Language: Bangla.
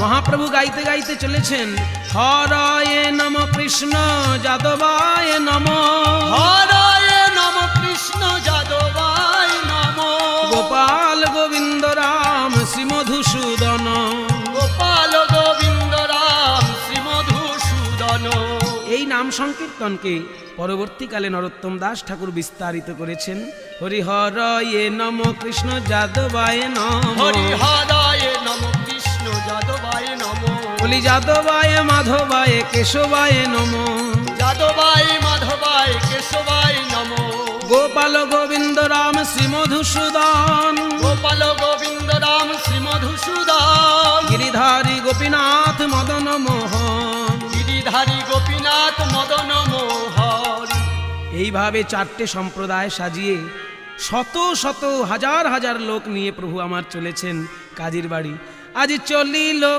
মহাপ্রভু গাইতে গাইতে চলেছেন, হরয়ে নম কৃষ্ণ যাদবায় নম, হরয়ে নম কৃষ্ণ যাদবায় নম, গোপাল গোবিন্দ রাম শ্রীমধুসূদন, গোপাল গোবিন্দ রাম শ্রীমধুসূদন। এই নাম সংকীর্তনকে পরবর্তীকালে নরোত্তম দাস ঠাকুর বিস্তারিত করেছেন। হরিহরয়ে নম কৃষ্ণ যাদবায় নম, হরিহরয়ে নম কৃষ্ণ যাদবায় নম, বলি যাদবায় মাধবায় কেশবায় নম, যাদবায় মাধবায় কেশবায় নম, গোপাল গোবিন্দ রাম শ্রীমধুসূদন, গোপাল গোবিন্দ রাম শ্রীমধুসূদন, গিরিধারী গোপীনাথ মদন মোহন। গিরিধারী গোপীনাথ মদন মোহন। এইভাবে চারটে সম্প্রদায় সাজিয়ে শত শত হাজার হাজার লোক নিয়ে প্রভু আমার চলেছেন কাজীর বাড়ি। আজ চলিল